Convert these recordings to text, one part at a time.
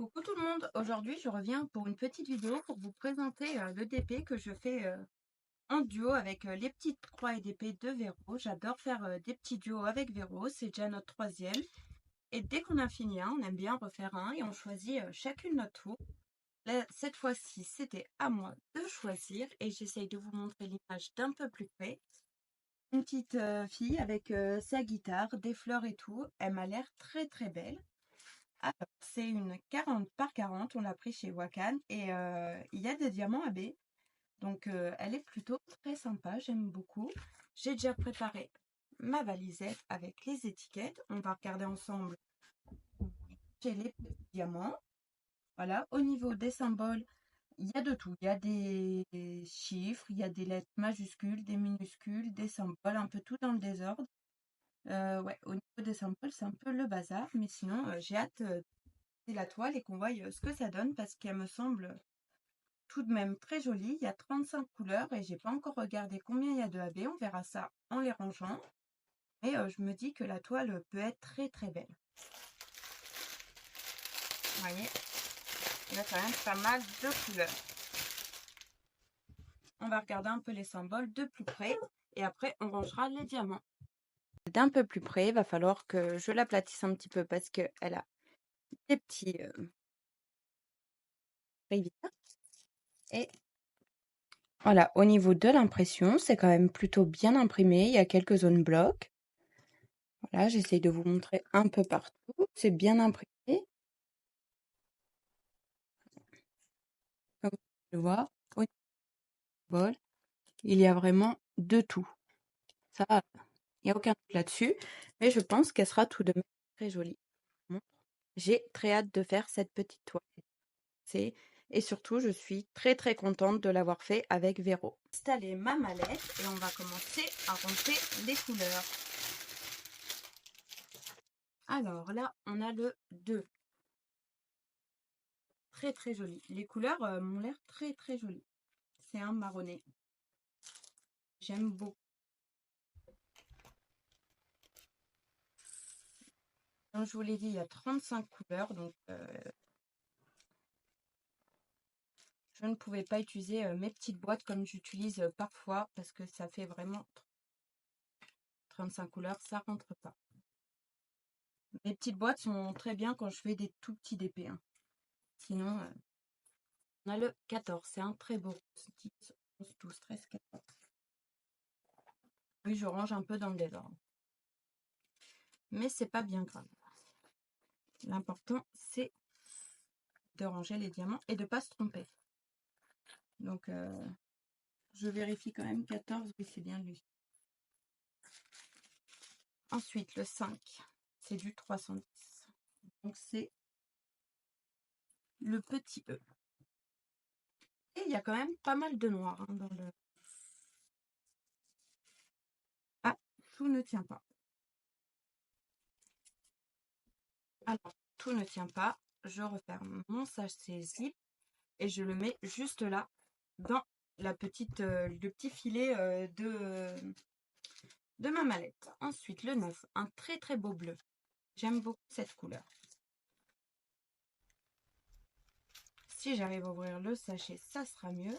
Coucou tout le monde, aujourd'hui je reviens pour une petite vidéo pour vous présenter le DP que je fais en duo avec les petites croix et d'épée de Véro. J'adore faire des petits duos avec Véro, c'est déjà notre troisième. Et dès qu'on a fini un, on aime bien refaire un et on choisit chacune notre tour. Là, cette fois-ci, c'était à moi de choisir et j'essaye de vous montrer l'image d'un peu plus près. Une petite fille avec sa guitare, des fleurs et tout, elle m'a l'air très très belle. Alors, c'est une 40 par 40, on l'a pris chez Wakan et il y a des diamants AB. Donc, elle est plutôt très sympa, j'aime beaucoup. J'ai déjà préparé ma valisette avec les étiquettes. On va regarder ensemble chez les petits diamants. Voilà, au niveau des symboles, il y a de tout. Il y a des chiffres, il y a des lettres majuscules, des minuscules, des symboles, un peu tout dans le désordre. Ouais, au niveau des symboles, c'est un peu le bazar, mais sinon, j'ai hâte la toile et qu'on voie ce que ça donne parce qu'elle me semble tout de même très jolie. Il y a 35 couleurs et j'ai pas encore regardé combien il y a de AB. On verra ça en les rangeant. Et je me dis que la toile peut être très très belle. Vous voyez, il y a quand même pas mal de couleurs. On va regarder un peu les symboles de plus près et après on rangera les diamants. D'un peu plus près, il va falloir que je l'aplatisse un petit peu parce qu'elle a des petits rivières. Et voilà, au niveau de l'impression, c'est quand même plutôt bien imprimé. Il y a quelques zones blocs. Voilà, j'essaye de vous montrer un peu partout. C'est bien imprimé. Comme vous pouvez le voir, au bol, il y a vraiment de tout. Ça, il n'y a aucun doute là-dessus. Mais je pense qu'elle sera tout de même très jolie. J'ai très hâte de faire cette petite toile. Et surtout, je suis très très contente de l'avoir fait avec Véro. Installer ma mallette et on va commencer à ranger les couleurs. Alors là, on a le 2. Très très joli. Les couleurs m'ont l'air très très jolies. C'est un marronné. J'aime beaucoup. Comme je vous l'ai dit, il y a 35 couleurs, donc je ne pouvais pas utiliser mes petites boîtes comme j'utilise parfois parce que ça fait vraiment 35 couleurs, ça rentre pas. Mes petites boîtes sont très bien quand je fais des tout petits DP. Sinon, on a le 14, c'est un très beau 10, 11, 12, 13, 14. Oui, je range un peu dans le désordre. Mais c'est pas bien grave. L'important, c'est de ranger les diamants et de ne pas se tromper. Donc, je vérifie quand même 14, oui, c'est bien lui. Ensuite, le 5, c'est du 310. Donc, c'est le petit E. Et il y a quand même pas mal de noir dans le... Ah, tout ne tient pas. Alors, tout ne tient pas. Je referme mon sachet zip et je le mets juste là, dans la petite, le petit filet de ma mallette. Ensuite, le 9, un très très beau bleu. J'aime beaucoup cette couleur. Si j'arrive à ouvrir le sachet, ça sera mieux.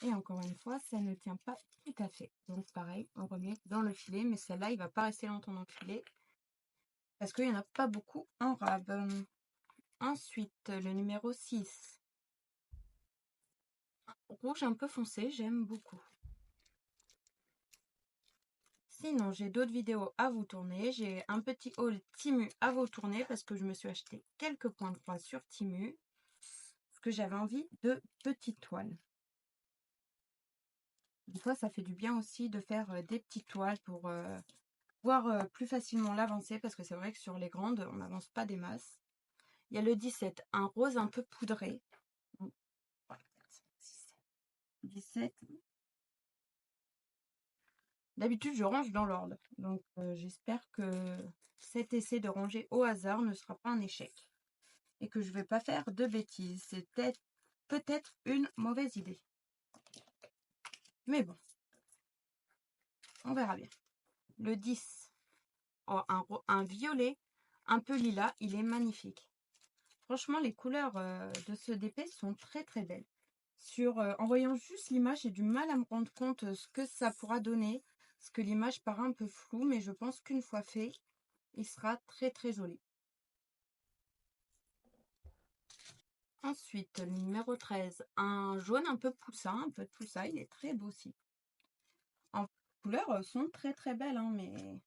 Et encore une fois, ça ne tient pas tout à fait. Donc pareil, on remet dans le filet, mais celle-là, il ne va pas rester longtemps dans le filet. Parce qu'il n'y en a pas beaucoup en rab. Ensuite, le numéro 6. Rouge un peu foncé, j'aime beaucoup. Sinon, j'ai d'autres vidéos à vous tourner. J'ai un petit haul Temu à vous tourner parce que je me suis acheté quelques points de croix sur Temu. Parce que j'avais envie de petites toiles. Des fois, ça fait du bien aussi de faire des petites toiles pour voir plus facilement l'avancée. Parce que c'est vrai que sur les grandes, on n'avance pas des masses. Il y a le 17, un rose un peu poudré. 17. D'habitude, je range dans l'ordre. Donc, j'espère que cet essai de ranger au hasard ne sera pas un échec. Et que je ne vais pas faire de bêtises. C'est peut-être une mauvaise idée. Mais bon, on verra bien. Le 10, oh, un violet un peu lilas, il est magnifique. Franchement, les couleurs de ce DP sont très très belles. En voyant juste l'image, j'ai du mal à me rendre compte ce que ça pourra donner. Parce que l'image paraît un peu floue, mais je pense qu'une fois fait, il sera très très joli. Ensuite, le numéro 13, un jaune un peu poussin, un peu de tout ça, il est très beau aussi. En couleurs sont très très belles, hein, mais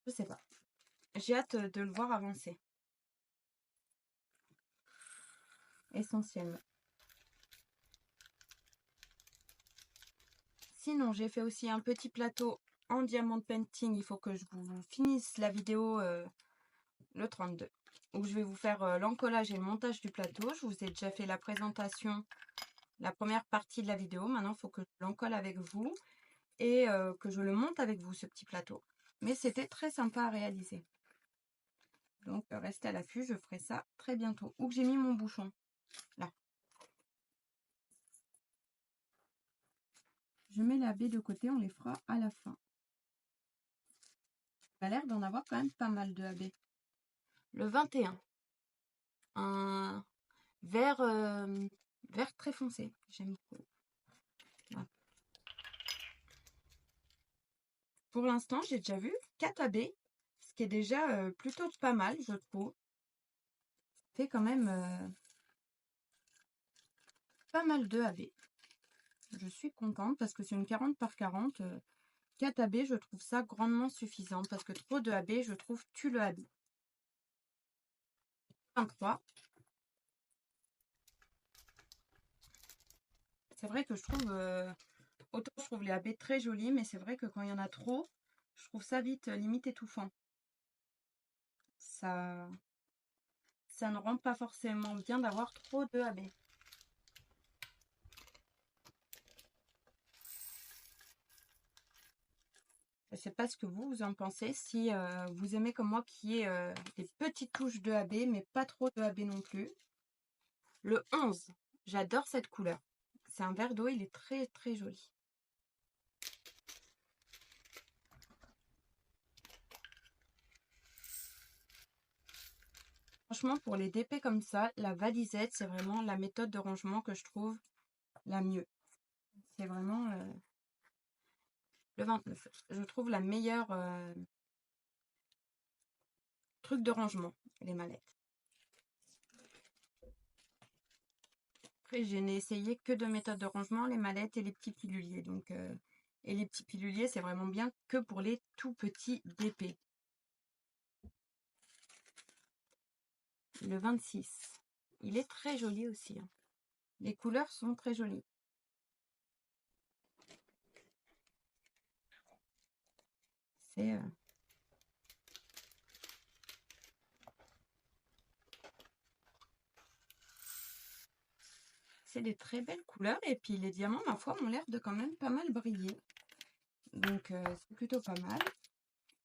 je sais pas. J'ai hâte de le voir avancer. Essentiellement. Sinon, j'ai fait aussi un petit plateau en diamond painting. Il faut que je vous finisse la vidéo le 32, où je vais vous faire l'encollage et le montage du plateau. Je vous ai déjà fait la présentation, la première partie de la vidéo. Maintenant, il faut que je l'encolle avec vous et que je le monte avec vous, ce petit plateau. Mais c'était très sympa à réaliser. Donc, restez à l'affût, je ferai ça très bientôt. Où que j'ai mis mon bouchon? Là. Je mets la baie de côté, on les fera à la fin. Ça a l'air d'en avoir quand même pas mal de AB. Le 21. Un vert, vert très foncé. J'aime beaucoup. Voilà. Pour l'instant, j'ai déjà vu 4 AB, ce qui est déjà plutôt pas mal, je trouve. Ça fait quand même pas mal de AB. Je suis contente parce que c'est une 40 par 40. 4 AB, je trouve ça grandement suffisant parce que trop de AB, je trouve, tue le AB. 23. C'est vrai que je trouve, autant je trouve les AB très jolis, mais c'est vrai que quand il y en a trop, je trouve ça vite limite étouffant. Ça ne rend pas forcément bien d'avoir trop de AB. Je ne sais pas ce que vous en pensez, si vous aimez comme moi qu'il y ait des petites touches de AB, mais pas trop de AB non plus. Le 11, j'adore cette couleur. C'est un vert d'eau, il est très très joli. Franchement, pour les DP comme ça, la valisette, c'est vraiment la méthode de rangement que je trouve la mieux. C'est vraiment le 29. Je trouve la meilleure truc de rangement, les mallettes. Après, je n'ai essayé que de méthodes de rangement, les mallettes et les petits piluliers. Donc, et les petits piluliers, c'est vraiment bien que pour les tout petits DP. Le 26. Il est très joli aussi. Hein. Les couleurs sont très jolies. C'est des très belles couleurs. Et puis les diamants, ma foi, ont l'air de quand même pas mal briller. Donc c'est plutôt pas mal.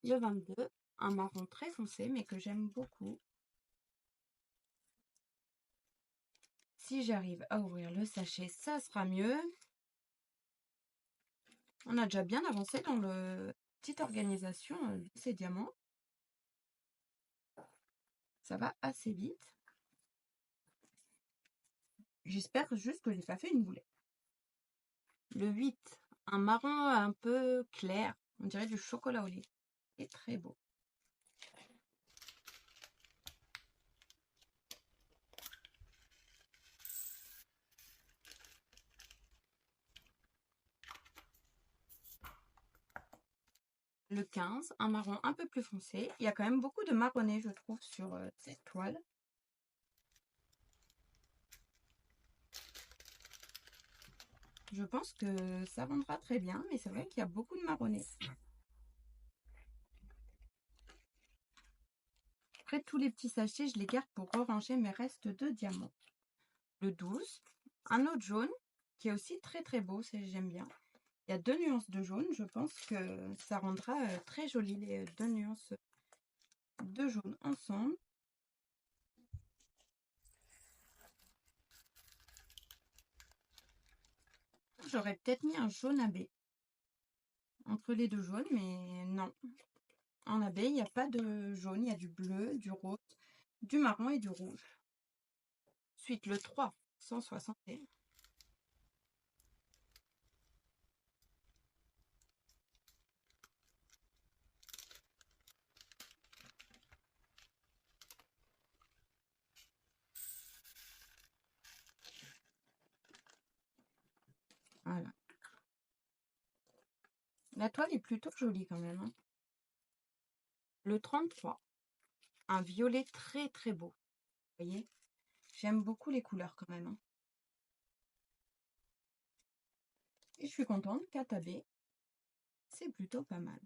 Le 22, un marron très foncé, mais que j'aime beaucoup. Si j'arrive à ouvrir le sachet, ça sera mieux. On a déjà bien avancé dans la petite organisation de ces diamants. Ça va assez vite. J'espère juste que j'ai pas fait une boulette. Le 8, un marron un peu clair. On dirait du chocolat au lait. Et très beau. Le 15, un marron un peu plus foncé. Il y a quand même beaucoup de marronné, je trouve, sur cette toile. Je pense que ça vendra très bien, mais c'est vrai qu'il y a beaucoup de marronné. Après, tous les petits sachets, je les garde pour ranger mes restes de diamants. Le 12, un autre jaune, qui est aussi très très beau, j'aime bien. Il y a 2 nuances de jaune, je pense que ça rendra très joli les 2 nuances de jaune ensemble. j'aurais peut-être mis un jaune abeille entre les deux jaunes, mais non. En abeille, il n'y a pas de jaune, il y a du bleu, du rose, du marron et du rouge. Ensuite, le 361. Voilà. La toile est plutôt jolie quand même, hein. Le 33. Un violet très très beau. Vous voyez? J'aime beaucoup les couleurs quand même, hein. Et je suis contente qu'à taber, c'est plutôt pas mal.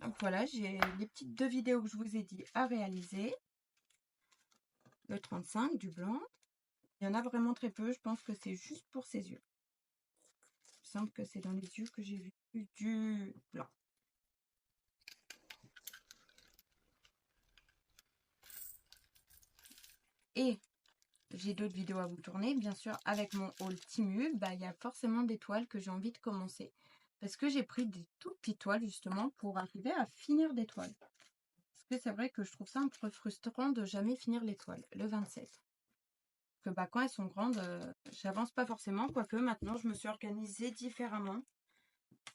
Donc voilà, j'ai les petites 2 vidéos que je vous ai dit à réaliser. Le 35, du blanc. Il y en a vraiment très peu, je pense que c'est juste pour ses yeux. Il me semble que c'est dans les yeux que j'ai vu du blanc. Et j'ai d'autres vidéos à vous tourner, bien sûr, avec mon haul Timu, il y a forcément des toiles que j'ai envie de commencer. Parce que j'ai pris des toutes petites toiles, justement, pour arriver à finir des toiles. Parce que c'est vrai que je trouve ça un peu frustrant de jamais finir les toiles, le 27. Que quand elles sont grandes, j'avance pas forcément, quoique maintenant, je me suis organisée différemment.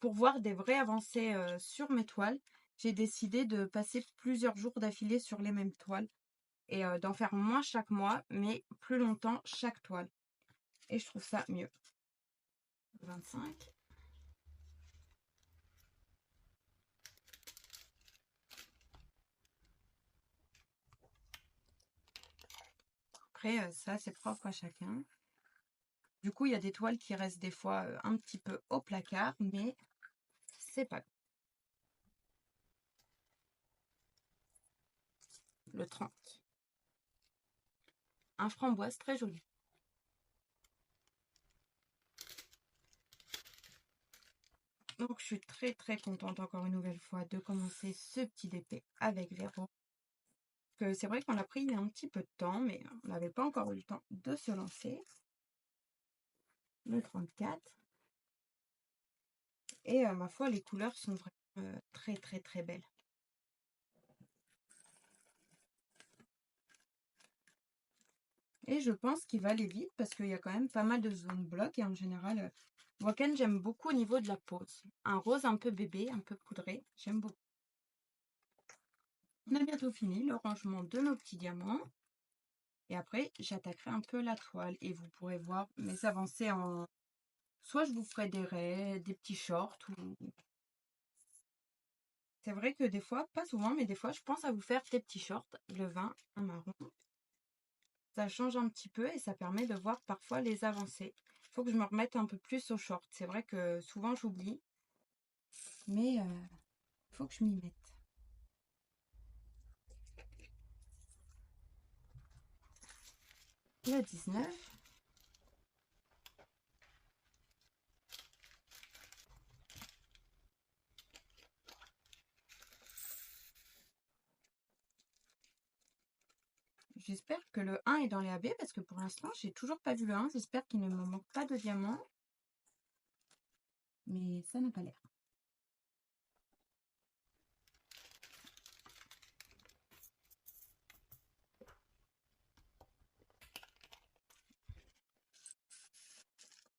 Pour voir des vraies avancées sur mes toiles, j'ai décidé de passer plusieurs jours d'affilée sur les mêmes toiles. Et d'en faire moins chaque mois, mais plus longtemps chaque toile. Et je trouve ça mieux. 25. Après, ça, c'est propre à chacun. Du coup, il y a des toiles qui restent des fois un petit peu au placard, mais c'est pas grave. Le 30. Un framboise très joli. Donc, je suis très très contente encore une nouvelle fois de commencer ce petit DP avec Véro. Que c'est vrai qu'on l'a pris il y a un petit peu de temps, mais on n'avait pas encore eu le temps de se lancer. Le 34. Et ma foi, les couleurs sont vraiment très très très belles. Et je pense qu'il va aller vite parce qu'il y a quand même pas mal de zones blocs. Et en général, Waken, j'aime beaucoup au niveau de la pose. Un rose un peu bébé, un peu poudré. J'aime beaucoup. On a bientôt fini le rangement de nos petits diamants. Et après, j'attaquerai un peu la toile. Et vous pourrez voir mes avancées en... Soit je vous ferai des raies, des petits shorts. Ou... C'est vrai que des fois, pas souvent, mais des fois, je pense à vous faire des petits shorts. Le 20, un marron. Ça change un petit peu et ça permet de voir parfois les avancées. Il faut que je me remette un peu plus aux shorts. C'est vrai que souvent j'oublie, mais il faut que je m'y mette. Le 19. J'espère que le 1 est dans les AB parce que pour l'instant, j'ai toujours pas vu le 1. J'espère qu'il ne me manque pas de diamants. Mais ça n'a pas l'air.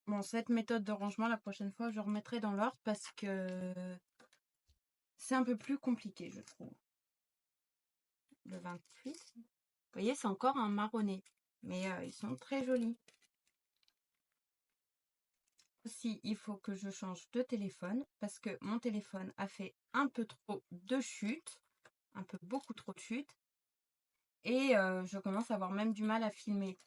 Bon, cette méthode de rangement, la prochaine fois, je remettrai dans l'ordre parce que c'est un peu plus compliqué, je trouve. Le 28. Vous voyez, c'est encore un marronné. Mais ils sont très jolis. Aussi, il faut que je change de téléphone parce que mon téléphone a fait un peu trop de chutes, un peu beaucoup trop de chutes, et je commence à avoir même du mal à filmer.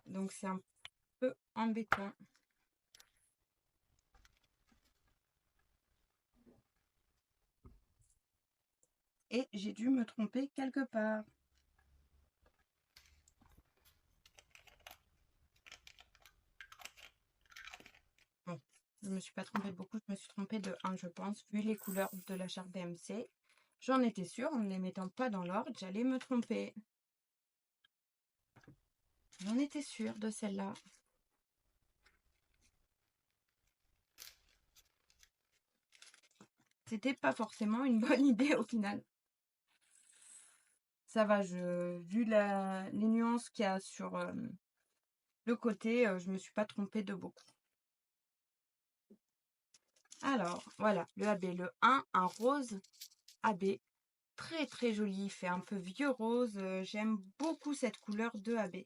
Donc c'est un peu embêtant. Et j'ai dû me tromper quelque part. Bon, je me suis pas trompée de beaucoup, je me suis trompée de 1, je pense, vu les couleurs de la charte BMC. J'en étais sûre, en ne les mettant pas dans l'ordre, j'allais me tromper. J'en étais sûre de celle-là. C'était pas forcément une bonne idée au final. Ça va, vu les nuances qu'il y a sur le côté, je me suis pas trompée de beaucoup. Alors, voilà, le AB, le 1, un rose AB. Très très joli, il fait un peu vieux rose. J'aime beaucoup cette couleur de AB.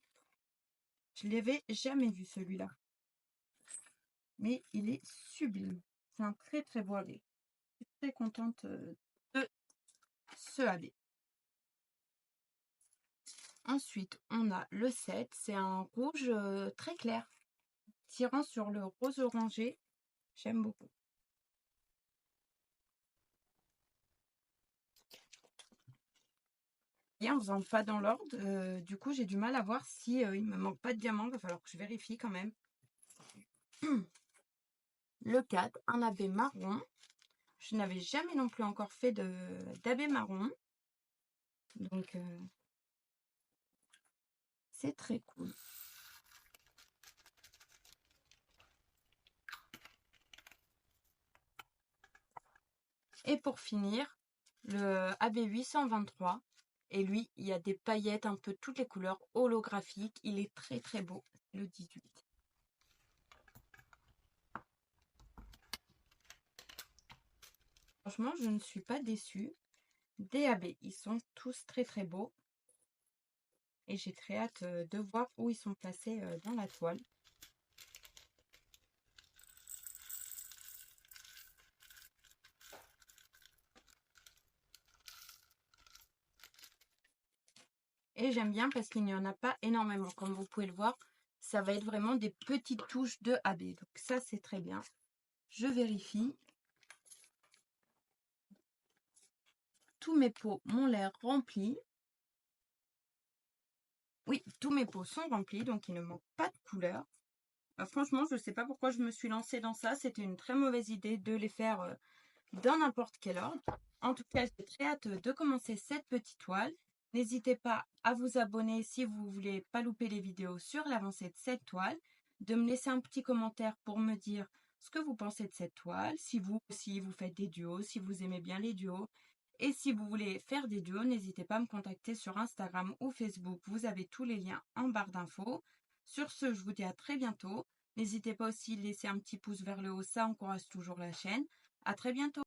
Je l'avais jamais vu celui-là. Mais il est sublime. C'est un très très beau AB. Je suis très contente de ce AB. Ensuite, on a le 7. C'est un rouge très clair, tirant sur le rose orangé. J'aime beaucoup. Et en faisant pas dans l'ordre, du coup, j'ai du mal à voir si il me manque pas de diamants. Il va falloir que je vérifie quand même. Le 4, un AB marron. Je n'avais jamais non plus encore fait d'AB marron. Donc, c'est très cool. Et pour finir, le AB 823. Et lui, il y a des paillettes, un peu toutes les couleurs holographiques. Il est très très beau, le 18. Franchement, je ne suis pas déçue. Des AB, ils sont tous très très beaux. Et j'ai très hâte de voir où ils sont placés dans la toile. Et j'aime bien parce qu'il n'y en a pas énormément. Comme vous pouvez le voir, ça va être vraiment des petites touches de AB. Donc ça, c'est très bien. Je vérifie. Tous mes pots m'ont l'air remplis. Oui, tous mes pots sont remplis, donc il ne manque pas de couleur. Franchement, je ne sais pas pourquoi je me suis lancée dans ça. C'était une très mauvaise idée de les faire dans n'importe quel ordre. En tout cas, j'ai très hâte de commencer cette petite toile. N'hésitez pas à vous abonner si vous ne voulez pas louper les vidéos sur l'avancée de cette toile. De me laisser un petit commentaire pour me dire ce que vous pensez de cette toile. Si vous aussi vous faites des duos, si vous aimez bien les duos. Et si vous voulez faire des duos, n'hésitez pas à me contacter sur Instagram ou Facebook. Vous avez tous les liens en barre d'infos. Sur ce, je vous dis à très bientôt. N'hésitez pas aussi à laisser un petit pouce vers le haut, ça encourage toujours la chaîne. À très bientôt.